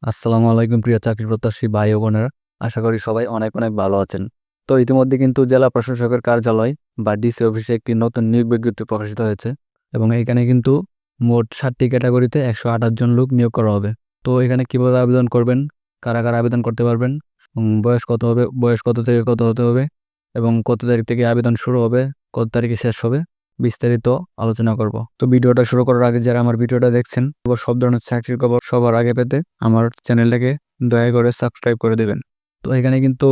আসসালামু আলাইকুম প্রিয় চাকরি প্রত্যাশী ভাই ও বোনেরা। আশা করি সবাই অনেক অনেক ভালো আছেন। তো ইতিমধ্যে কিন্তু জেলা প্রশাসকের কার্যালয় বা ডিসি অফিসে একটি নতুন নিয়োগ বিজ্ঞপ্তি প্রকাশিত হয়েছে এবং এখানে কিন্তু মোট 7টি ক্যাটাগরিতে 128 জন লোক নিয়োগ করা হবে। তো এখানে কিভাবে আবেদন করবেন, কারা কারা আবেদন করতে পারবেন, বয়স কত হবে, বয়স কত থেকে কত হতে হবে এবং কত তারিখ থেকে আবেদন শুরু হবে, কত তারিখে শেষ হবে, বিস্তারিত আলোচনা করব। তো ভিডিওটা শুরু করার আগে যারা আমার ভিডিওটা দেখছেন, সব ধরনের চাকরির খবর সবার আগে পেতে আমার চ্যানেলটাকে দয়া করে সাবস্ক্রাইব করে দেবেন। তো এখানে কিন্তু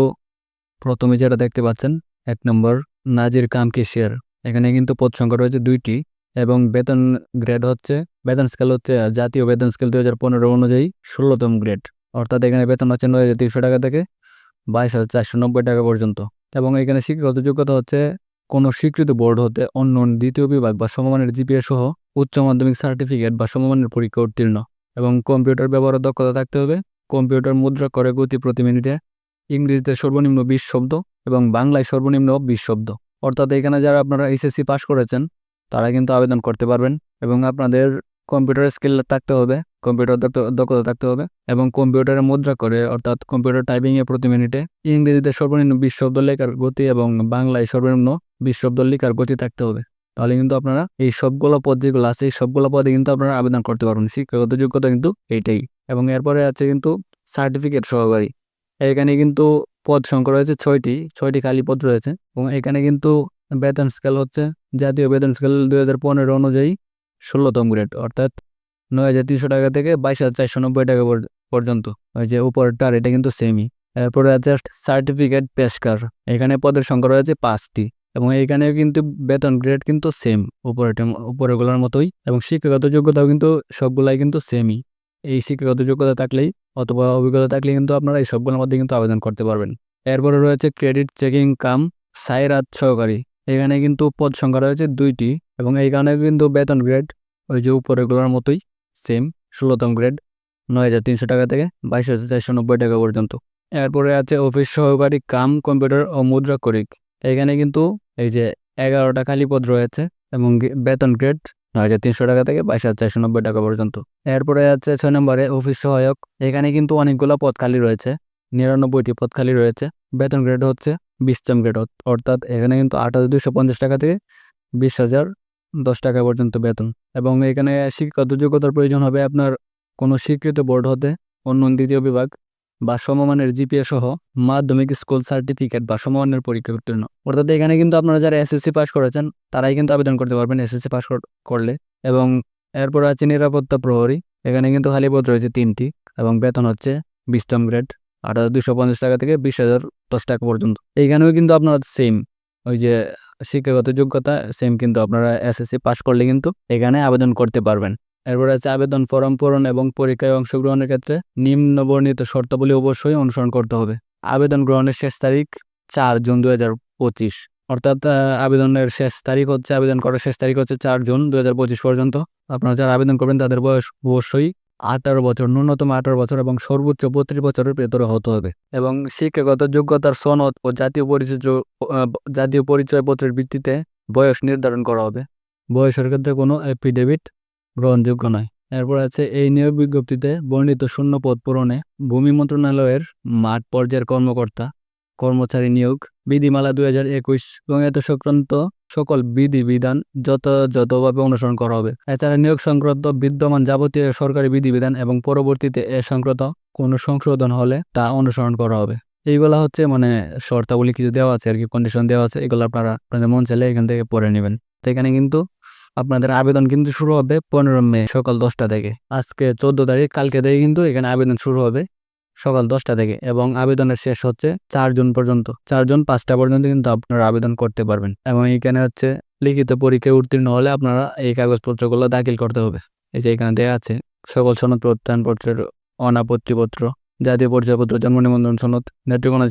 প্রথমে যেটা দেখতে পাচ্ছেন, 1 নম্বর নাজির কাম কেশিয়ার। এখানে কিন্তু পদ সংখ্যা রয়েছে 2টি এবং বেতন গ্রেড হচ্ছে, বেতন স্কেল হচ্ছে জাতীয় বেতন স্কেল 2015 অনুযায়ী 16তম গ্রেড। অর্থাৎ এখানে বেতন হচ্ছে 9,300 টাকা থেকে 22,490 টাকা পর্যন্ত। এবং এখানে শিক্ষাগত যোগ্যতা হচ্ছে কোনো স্বীকৃত বোর্ড হতে অন্য দ্বিতীয় বিভাগ বা সমমানের জিপিএ সহ উচ্চ মাধ্যমিক সার্টিফিকেট বা সমমানের পরীক্ষা উত্তীর্ণ এবং কম্পিউটার ব্যবহারের দক্ষতা থাকতে হবে। কম্পিউটার মুদ্রা করে গতি প্রতি মিনিটে ইংরেজিতে সর্বনিম্ন 20 শব্দ এবং বাংলায় সর্বনিম্ন 20 শব্দ। অর্থাৎ এখানে যারা আপনারা এইচএসসি পাস করেছেন তারা কিন্তু আবেদন করতে পারবেন এবং আপনাদের কম্পিউটার স্কিল থাকতে হবে, কম্পিউটার দক্ষতা থাকতে হবে এবং কম্পিউটারে মুদ্রা করে অর্থাৎ কম্পিউটার টাইপিংয়ে প্রতি মিনিটে ইংরেজিতে সর্বনিম্ন 20 শব্দ লেখার গতি এবং বাংলায় সর্বনিম্ন 20 শব্দ লেখার গতি থাকতে হবে। তাহলে কিন্তু আপনারা এই সবগুলো পদ যেগুলো আছে এই সবগুলো পদে কিন্তু আপনারা আবেদন করতে পারবেন। শিক্ষাগত যোগ্যতা কিন্তু এইটাই। এবং এরপরে আছে কিন্তু সার্টিফিকেট সহকারী। এখানে কিন্তু পদ সংখ্যা রয়েছে 6টি খালি পদ রয়েছে এবং এখানে কিন্তু বেতন স্কেল হচ্ছে জাতীয় বেতন স্কেল 2015 অনুযায়ী 16তম গ্রেড, অর্থাৎ 9,300 টাকা থেকে 22,490 টাকা পর্যন্ত। ওই যে উপরেরটার এটা কিন্তু সেমই। এরপরে আছে সার্টিফিকেট পেশকার। এখানে পদের সংখ্যা রয়েছে 5টি এবং এখানেও কিন্তু বেতন গ্রেড কিন্তু সেম উপরেগুলোর মতোই এবং শিক্ষাগত যোগ্যতাও কিন্তু সবগুলাই কিন্তু সেমই। এই শিক্ষাগত যোগ্যতা থাকলেই অথবা অভিজ্ঞতা থাকলে কিন্তু আপনারা এই সবগুলোর মধ্যে কিন্তু আবেদন করতে পারবেন। এরপরে রয়েছে ক্রেডিট চেকিং কাম সাইরাত সহকারী। এখানে কিন্তু পদ সংখ্যা রয়েছে 2টি এবং এইখানে কিন্তু বেতন গ্রেড ওই যে উপরেগুলোর মতোই সেম, 16তম গ্রেড, 9,300 টাকা থেকে 22,490 টাকা পর্যন্ত। এরপরে আছে অফিস সহকারী কাম কম্পিউটার ও মুদ্রাক্ষরিক। এখানে কিন্তু এই যে 11টা খালি পদ রয়েছে এবং বেতন গ্রেড 9,300 টাকা থেকে 22,490 টাকা পর্যন্ত। এরপরে আছে 6 নম্বরে অফিস সহায়ক। এখানে কিন্তু অনেকগুলো পদ খালি রয়েছে, 99টি পদ খালি রয়েছে। বেতন গ্রেড হচ্ছে 20তম গ্রেড, অর্থাৎ এখানে কিন্তু 8,250 টাকা থেকে 20,010 টাকা পর্যন্ত বেতন। এবং এখানে শিক্ষাগত যোগ্যতার প্রয়োজন হবে আপনার কোনো স্বীকৃত বোর্ড হতে অন্য দ্বিতীয় বিভাগ বা সমমানের জিপিএ সহ মাধ্যমিক স্কুল সার্টিফিকেট বা সমমানের পরীক্ষা উত্তীর্ণ। অর্থাৎ এখানে কিন্তু আপনারা যারা এসএসসি পাস করেছেন তারাই কিন্তু আবেদন করতে পারবেন এসএসসি পাস করলে। এবং এরপর আছে নিরাপত্তা প্রহরী। এখানে কিন্তু খালি পদ রয়েছে 3টি এবং বেতন হচ্ছে 20তম গ্রেড, 8,250 টাকা থেকে 20,010 টাকা পর্যন্ত। এইখানেও কিন্তু আপনারা সেম ওই যে শিক্ষাগত যোগ্যতা সেম, কিন্তু আপনারা এসএসসি পাস করলে কিন্তু এখানে আবেদন করতে পারবেন। এরপর আছে আবেদন ফর্ম পূরণ এবং পরীক্ষায় অংশগ্রহণের ক্ষেত্রে নিম্ন বর্ণিত শর্তাবলী অবশ্যই অনুসরণ করতে হবে। আবেদন গ্রহণের শেষ তারিখ 4 জুন 2025, অর্থাৎ আবেদনের শেষ তারিখ হচ্ছে, আবেদন করার শেষ তারিখ হচ্ছে 4 জুন 2025 পর্যন্ত। আপনারা যারা আবেদন করবেন তাদের বয়স অবশ্যই 18 বছর, ন্যূনতম 18 বছর এবং সর্বোচ্চ 32 বছরের ভেতরে হতে হবে। এবং শিক্ষাগত যোগ্যতার সনদ ও জাতীয় পরিচয়পত্রের ভিত্তিতে বয়স নির্ধারণ করা হবে। বয়সের ক্ষেত্রে কোনো এফিডেভিট গ্রহণযোগ্য নয়। এরপর আছে এই নিয়োগ বিজ্ঞপ্তিতে বর্ণিত শূন্য পদ পূরণে ভূমি মন্ত্রণালয়ের মাঠ পর্যায়ের কর্মচারী নিয়োগ বিধিমালা 2021 এবং এত সংক্রান্ত সকল বিধিবিধান যথাযথভাবে অনুসরণ করা হবে। এছাড়া নিয়োগ সংক্রান্ত বিদ্যমান যাবতীয় সরকারি বিধিবিধান এবং পরবর্তীতে এ সংক্রান্ত কোনো সংশোধন হলে তা অনুসরণ করা হবে। এইগুলা হচ্ছে মানে শর্তাবলী কিছু দেওয়া আছে আর কি, কন্ডিশন দেওয়া আছে, এগুলো আপনাদের মন চাইলে এখান থেকে পড়ে নেবেন। তো এখানে কিন্তু আপনাদের আবেদন কিন্তু শুরু হবে 15 মে সকাল 10টা থেকে। আজকে 14 তারিখ, কালকে থেকে কিন্তু এখানে আবেদন শুরু হবে সকাল 10টা থেকে এবং আবেদনের শেষ হচ্ছে 4 জুন পর্যন্ত। 4 জুন 5টা পর্যন্ত কিন্তু আপনারা আবেদন করতে পারবেন। এবং এখানে হচ্ছে লিখিত পরীক্ষায় উত্তীর্ণ হলে আপনারা এই কাগজপত্রগুলো দাখিল করতে হবে। এই যে এখানে দেওয়া আছে সকল সনদ প্রত্যয়নপত্রের অনাপত্তিপত্র, জাতীয় পরিচয়পত্র, জন্ম নিবন্ধন সনদ, নেত্রকোনা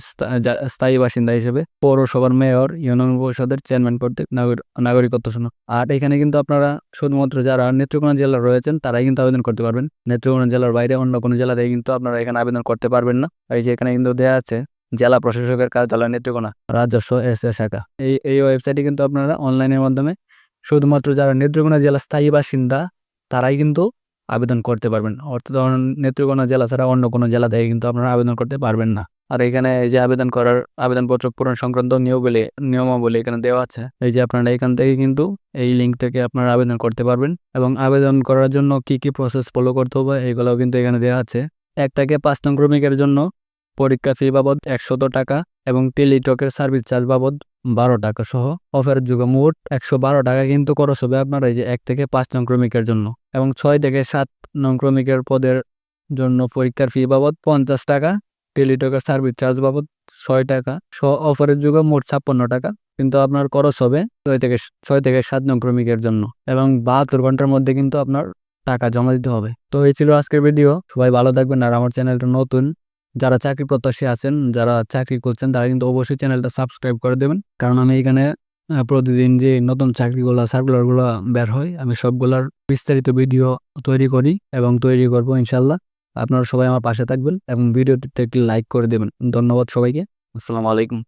স্থায়ী বাসিন্দা হিসেবে পৌরসভার মেয়র, ইউনিয়ন পরিষদের চেয়ারম্যান কর্তৃক নাগরিকত্ব সনদ। আর এখানে কিন্তু আপনারা শুধুমাত্র যারা নেত্রকোনা জেলার রয়েছেন তারাই কিন্তু আবেদন করতে পারবেন। নেত্রকোনা জেলার বাইরে অন্য কোনো জেলাতে কিন্তু আপনারা এখানে আবেদন করতে পারবেন না। এই যে এখানে কিন্তু দেওয়া আছে জেলা প্রশাসকের কার্যালয় নেত্রকোনা, রাজস্ব এস.এ শাখা। এই ওয়েবসাইটে কিন্তু আপনারা অনলাইনের মাধ্যমে শুধুমাত্র যারা নেত্রকোনা জেলার স্থায়ী বাসিন্দা তারাই কিন্তু আবেদন করতে পারবেন। অর্থাৎ নেত্রকোনা জেলা ছাড়া অন্য কোনো জেলা থেকে কিন্তু আপনারা আবেদন করতে পারবেন না। আর এখানে এই যে আবেদন করার আবেদনপত্র পূরণ সংক্রান্ত নিয়মাবলী এখানে দেওয়া আছে। এই যে আপনারা এখান থেকে কিন্তু এই লিঙ্ক থেকে আপনারা আবেদন করতে পারবেন এবং আবেদন করার জন্য কি কি প্রসেস ফলো করতে হবে এগুলোও কিন্তু এখানে দেওয়া আছে। 1 থেকে 5 নং ক্রমিকের জন্য পরীক্ষা ফি বাবদ 100 টাকা এবং টেলিটকের সার্ভিস চার্জ বাবদ 12 টাকা সহ অফারের যুগে মোট 112 টাকা কিন্তু খরচ হবে আপনার এই যে 1 থেকে 5 নং ক্রমিকের জন্য। এবং 6 থেকে 7 নং ক্রমিকের পদের জন্য পরীক্ষার ফি বাবদ 50 টাকা, টেলিটকের সার্ভিস চার্জ বাবদ 6 টাকা সহ অফারের যুগে মোট 56 টাকা কিন্তু আপনার খরচ হবে 6 থেকে 7 নং ক্রমিকের জন্য এবং 72 ঘন্টার মধ্যে কিন্তু আপনার টাকা জমা দিতে হবে। তো এই ছিল আজকের ভিডিও। সবাই ভালো থাকবেন। আর আমার চ্যানেলটা নতুন, যারা চাকরি প্রত্যাশী আছেন, যারা চাকরি করছেন, তারা কিন্তু অবশ্যই চ্যানেলটা সাবস্ক্রাইব করে দেবেন। কারণ আমি এখানে প্রতিদিন যে নতুন চাকরিগুলো সার্কুলারগুলো বের হয়, আমি সবগুলার বিস্তারিত ভিডিও তৈরি করি এবং তৈরি করবো ইনশাল্লাহ। আপনারা সবাই আমার পাশে থাকবেন এবং ভিডিওটিতে একটি লাইক করে দেবেন। ধন্যবাদ সবাইকে। আসসালামু আলাইকুম।